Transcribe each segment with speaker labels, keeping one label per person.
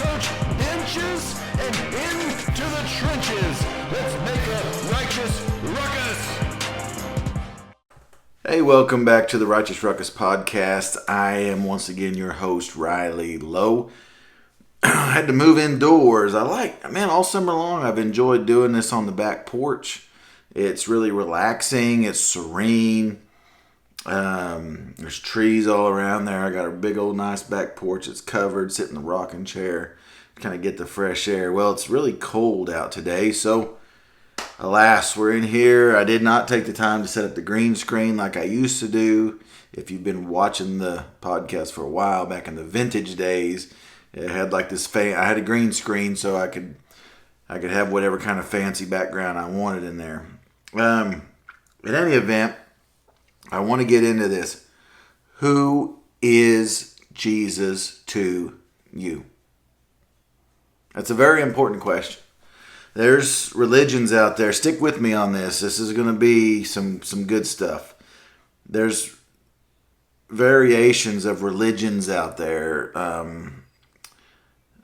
Speaker 1: church benches and into the trenches. Let's make a righteous ruckus.
Speaker 2: Hey, welcome back to the Righteous Ruckus podcast. I am once again your host, Riley Lowe. I had to move indoors. All summer long I've enjoyed doing this on the back porch. It's really relaxing. It's serene. There's trees all around there. I got a big old nice back porch. It's covered. Sit in the rocking chair. Kind of get the fresh air. Well, it's really cold out today, so alas, we're in here. I did not take the time to set up the green screen like I used to do. If you've been watching the podcast for a while, back in the vintage days, it had like this I had a green screen so I could have whatever kind of fancy background I wanted in there. In any event, I want to get into this. Who is Jesus to you? That's a very important question. There's religions out there. Stick with me on this. This is going to be some good stuff. There's variations of religions out there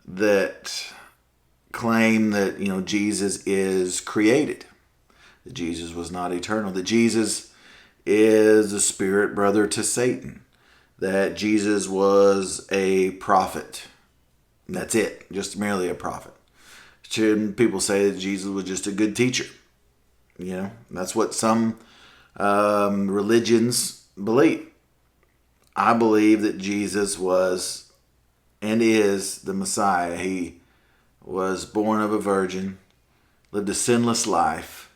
Speaker 2: that claim that, Jesus is created. That Jesus was not eternal. That Jesus is a spirit brother to Satan. That Jesus was a prophet. That's it. Just merely a prophet. People say that Jesus was just a good teacher. That's what some religions believe. I believe that Jesus was and is the Messiah. He was born of a virgin, lived a sinless life,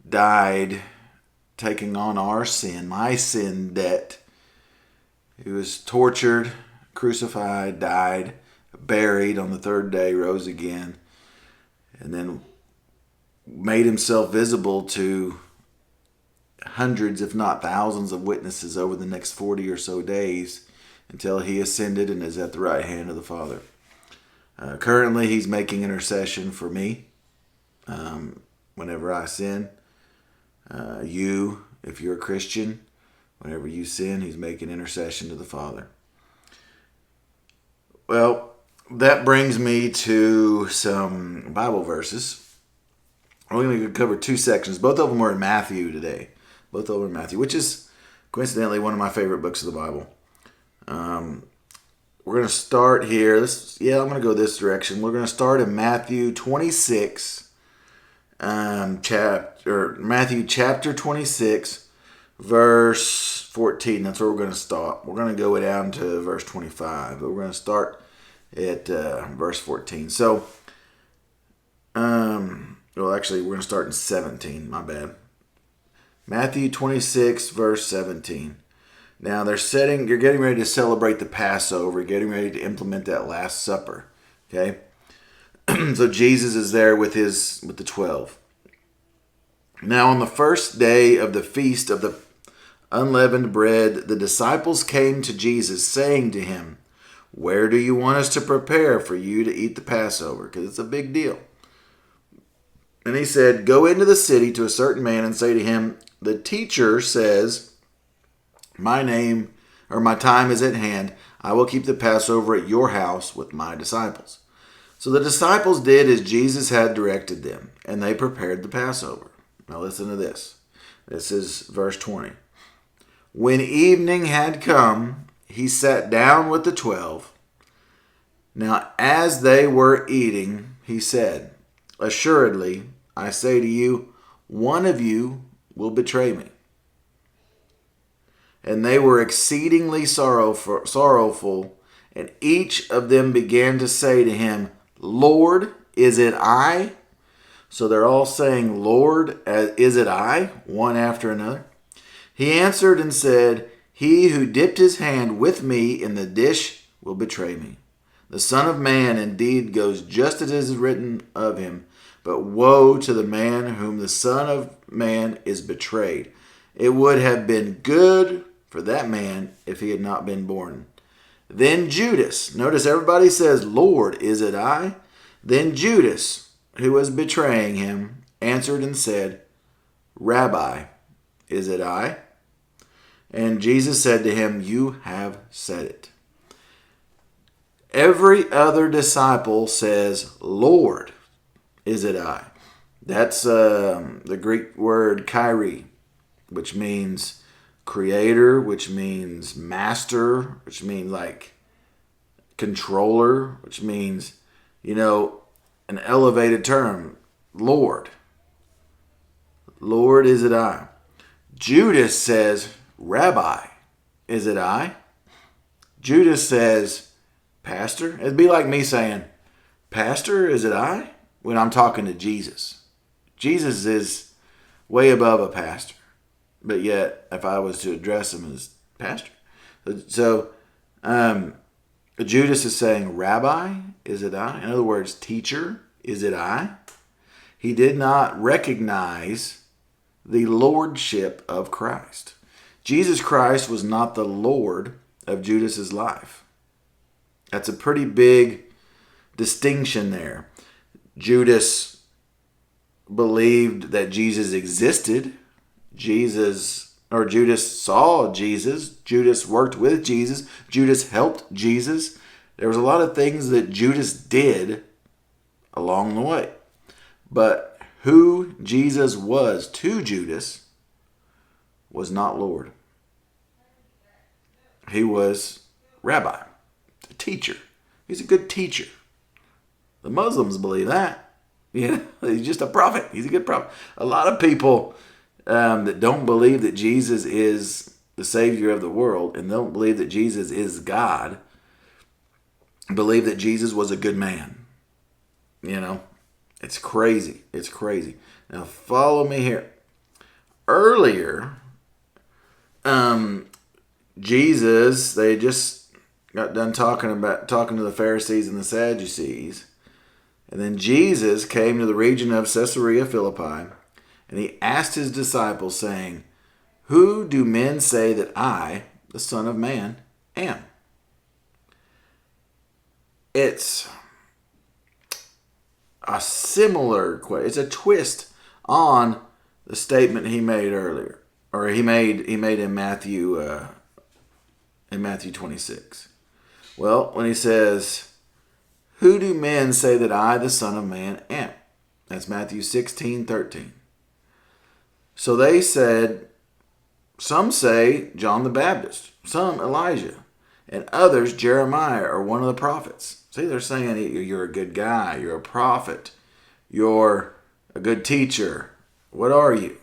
Speaker 2: died taking on our sin, my sin debt. He was tortured, crucified, died, buried on the third day, rose again, and then made himself visible to hundreds, if not thousands, of witnesses over the next 40 or so days until he ascended and is at the right hand of the Father. Currently, he's making intercession for me whenever I sin. You, if you're a Christian, whenever you sin, he's making intercession to the Father. Well, that brings me to some Bible verses. We're going to cover two sections. Both of them are in Matthew today. Both of them are in Matthew, which is coincidentally one of my favorite books of the Bible. We're going to start here. I'm going to go this direction. We're going to start in Matthew 26, Matthew chapter 26, verse 14. That's where we're going to stop. We're going to go down to verse 25, but we're going to start at verse 14. So, we're going to start in 17. My bad. Matthew 26, verse 17. Now you're getting ready to celebrate the Passover, getting ready to implement that Last Supper. Okay? So Jesus is there with the 12. Now on the first day of the feast of the unleavened bread, the disciples came to Jesus, saying to him, "Where do you want us to prepare for you to eat the Passover?" Because it's a big deal. And he said, "Go into the city to a certain man and say to him, 'The teacher says, my time is at hand. I will keep the Passover at your house with my disciples.' So the disciples did as Jesus had directed them, and they prepared the Passover." Now listen to this. This is verse 20. "When evening had come, he sat down with the 12. Now as they were eating, he said, 'Assuredly, I say to you, one of you will betray me.' And they were exceedingly sorrowful, and each of them began to say to him, 'Lord, is it I?'" So they're all saying, "Lord, is it I?" one after another. "He answered and said, 'He who dipped his hand with me in the dish will betray me. The Son of Man indeed goes just as it is written of him, but woe to the man whom the Son of Man is betrayed. It would have been good for that man if he had not been born.' Then Judas," notice everybody says, "Lord, is it I?" "Then Judas, who was betraying him, answered and said, 'Rabbi, is it I?' And Jesus said to him, 'You have said it.'" Every other disciple says, Lord, is it I? That's the Greek word Kyrie, which means creator, which means master, which means like controller, which means, an elevated term. Lord. Lord, is it I? Judas says, Rabbi, is it I? Judas says, Pastor. It'd be like me saying, Pastor, is it I? When I'm talking to Jesus. Jesus is way above a pastor. But yet, if I was to address him as pastor. So, Judas is saying, Rabbi, is it I? In other words, teacher, is it I? He did not recognize the lordship of Christ. Jesus Christ was not the Lord of Judas's life. That's a pretty big distinction there. Judas believed that Jesus existed. Judas saw Jesus. Judas worked with Jesus. Judas helped Jesus. There was a lot of things that Judas did along the way. But who Jesus was to Judas was not Lord. He was Rabbi, a teacher. He's a good teacher. The Muslims believe that. He's just a prophet. He's a good prophet. A lot of people that don't believe that Jesus is the Savior of the world and don't believe that Jesus is God believe that Jesus was a good man. It's crazy. It's crazy. Now follow me here. Earlier, Jesus, they just got done talking to the Pharisees and the Sadducees. And then Jesus came to the region of Caesarea Philippi, and he asked his disciples, saying, Who do men say that I, the Son of Man, am? It's a similar question. It's a twist on the statement he made earlier, or he made in Matthew 26. Well, when he says, Who do men say that I, the Son of Man, am? That's Matthew 16:13. So they said, some say John the Baptist, some Elijah, and others Jeremiah or one of the prophets. See, they're saying you're a good guy, you're a prophet, you're a good teacher. What are you?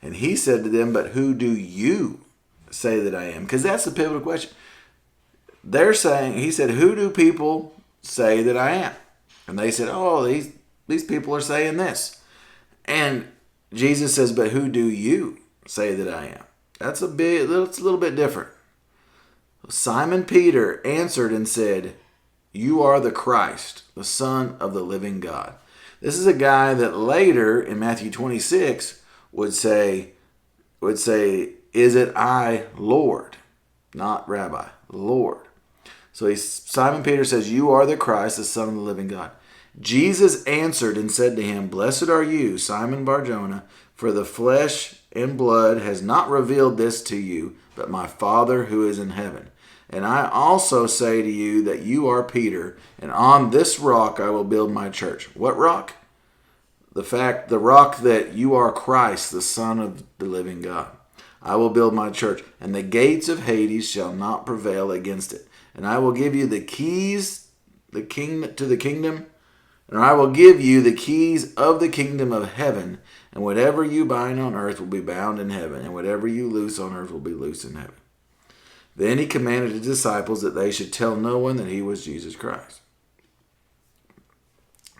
Speaker 2: And he said to them, But who do you say that I am? Because that's the pivotal question. They're saying, he said, Who do people say that I am? And they said, Oh, these people are saying this. And Jesus says, But who do you say that I am? It's a little bit different. Simon Peter answered and said, You are the Christ, the Son of the living God. This is a guy that later in Matthew 26 would say, Is it I, Lord? Not Rabbi, Lord. So Simon Peter says, You are the Christ, the Son of the living God. Jesus answered and said to him, Blessed are you, Simon Bar-Jonah, for the flesh and blood has not revealed this to you, but my Father who is in heaven. And I also say to you that you are Peter, and on this rock I will build my church. What rock? The rock that you are Christ, the Son of the living God. I will build my church, and the gates of Hades shall not prevail against it. And I will give you the keys to the kingdom, and I will give you the keys of the kingdom of heaven, and whatever you bind on earth will be bound in heaven, and whatever you loose on earth will be loosed in heaven. Then he commanded his disciples that they should tell no one that he was Jesus Christ.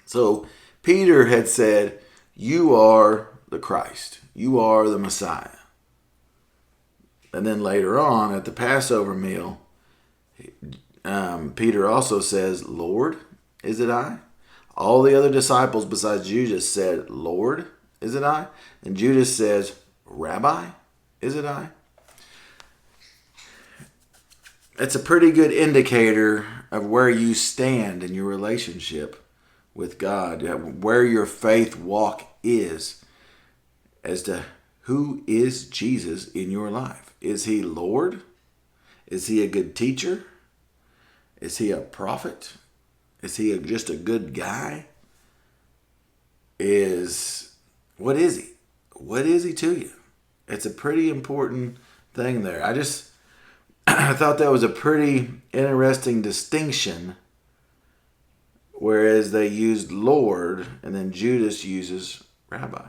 Speaker 2: So Peter had said, You are the Christ. You are the Messiah. And then later on at the Passover meal, Peter also says, Lord, is it I? All the other disciples besides Judas said, Lord, is it I? And Judas says, Rabbi, is it I? It's a pretty good indicator of where you stand in your relationship with God, where your faith walk is, as to who is Jesus in your life. Is he Lord? Is he a good teacher? Is he a prophet? Is he just a good guy? What is he? What is he to you? It's a pretty important thing there. I thought that was a pretty interesting distinction, whereas they used Lord and then Judas uses Rabbi.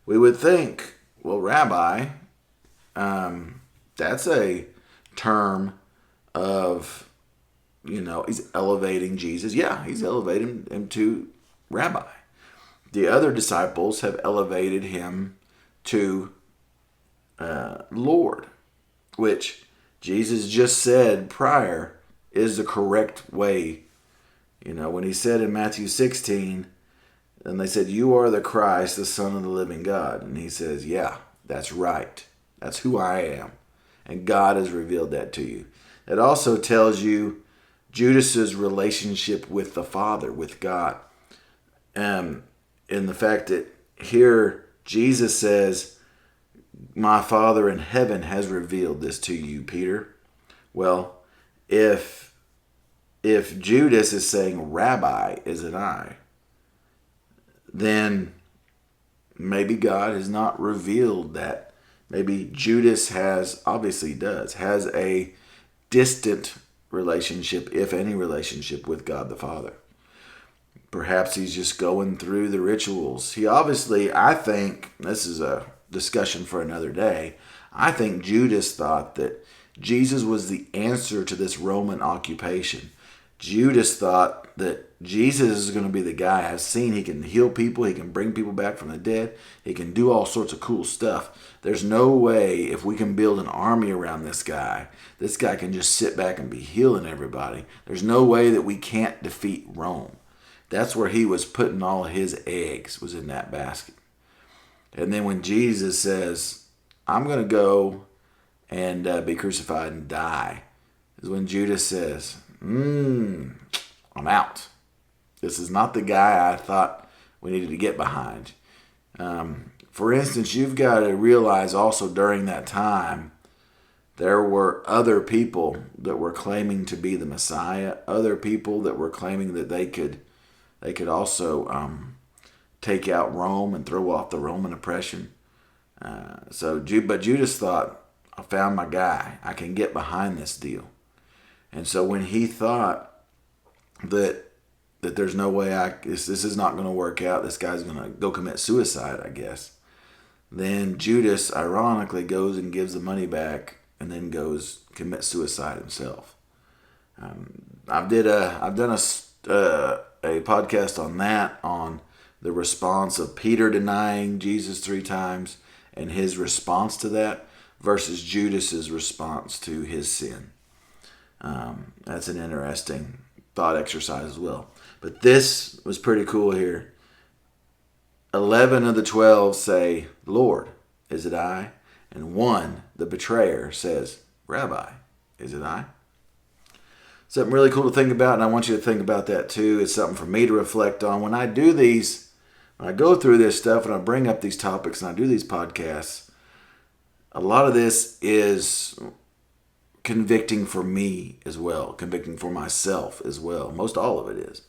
Speaker 2: We would think, well, Rabbi, that's a term of, he's elevating Jesus. Yeah, he's elevating him to Rabbi. The other disciples have elevated him to Lord, which Jesus just said prior is the correct way. When he said in Matthew 16, and they said, "You are the Christ, the Son of the living God." And he says, yeah, that's right. That's who I am. And God has revealed that to you. It also tells you Judas's relationship with the Father, with God. In the fact that here Jesus says, "My Father in heaven has revealed this to you, Peter." Well, if Judas is saying Rabbi is an I, then maybe God has not revealed that. Maybe Judas has a distant relationship, if any relationship, with God the Father. Perhaps he's just going through the rituals. He obviously, I think, this is a discussion for another day, I think Judas thought that Jesus was the answer to this Roman occupation. Judas thought that Jesus is going to be the guy. I've seen he can heal people, he can bring people back from the dead, he can do all sorts of cool stuff. There's no way, if we can build an army around this guy can just sit back and be healing everybody. There's no way that we can't defeat Rome. That's where he was putting all his eggs, was in that basket. And then when Jesus says, "I'm going to go and be crucified and die," is when Judas says, I'm out. This is not the guy I thought we needed to get behind. For instance, you've got to realize also during that time, there were other people that were claiming to be the Messiah, other people that were claiming that they could also take out Rome and throw off the Roman oppression. But Judas thought, I found my guy. I can get behind this deal. And so when he thought that there's no way this is not going to work out, this guy's going to go commit suicide, I guess, then Judas ironically goes and gives the money back and then goes commit suicide himself. I've done a podcast on that, on the response of Peter denying Jesus 3 times and his response to that versus Judas's response to his sin. That's an interesting thought exercise as well. But this was pretty cool here. 11 of the 12 say, "Lord, is it I?" And one, the betrayer, says, "Rabbi, is it I?" Something really cool to think about, and I want you to think about that too. It's something for me to reflect on. When I do these, when I go through this stuff and I bring up these topics and I do these podcasts, a lot of this is convicting for me as well, convicting for myself as well. Most all of it is.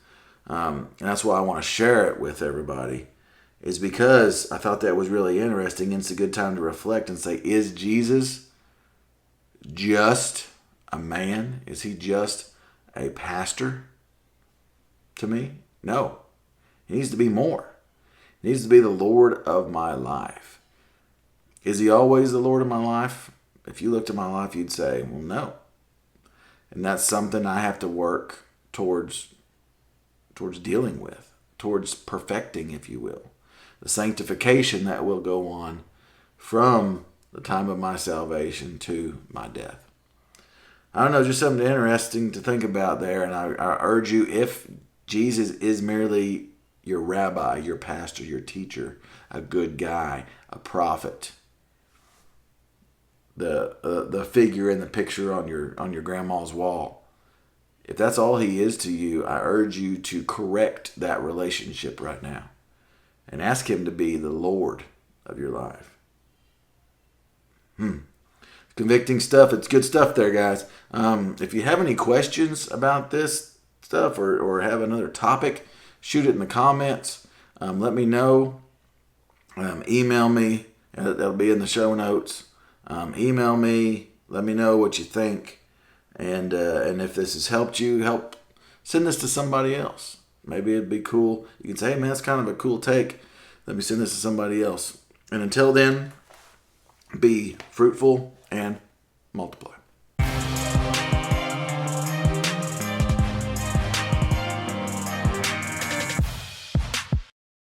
Speaker 2: And that's why I want to share it with everybody, is because I thought that was really interesting, and it's a good time to reflect and say, is Jesus just a man? Is he just a pastor to me? No. He needs to be more. He needs to be the Lord of my life. Is he always the Lord of my life? If you looked at my life, you'd say, well, no. And that's something I have to work towards dealing with, towards perfecting, if you will. The sanctification that will go on from the time of my salvation to my death. I don't know, just something interesting to think about there. And I urge you, if Jesus is merely your rabbi, your pastor, your teacher, a good guy, a prophet, the figure in the picture on your grandma's wall, if that's all he is to you, I urge you to correct that relationship right now and ask him to be the Lord of your life. A convicting stuff. It's good stuff there, guys. If you have any questions about this stuff or have another topic, shoot it in the comments. Let me know. Email me. That'll be in the show notes. Email me. Let me know what you think. And if this has helped you, send this to somebody else. Maybe it'd be cool. You can say, hey, man, that's kind of a cool take. Let me send this to somebody else. And until then, be fruitful and multiply.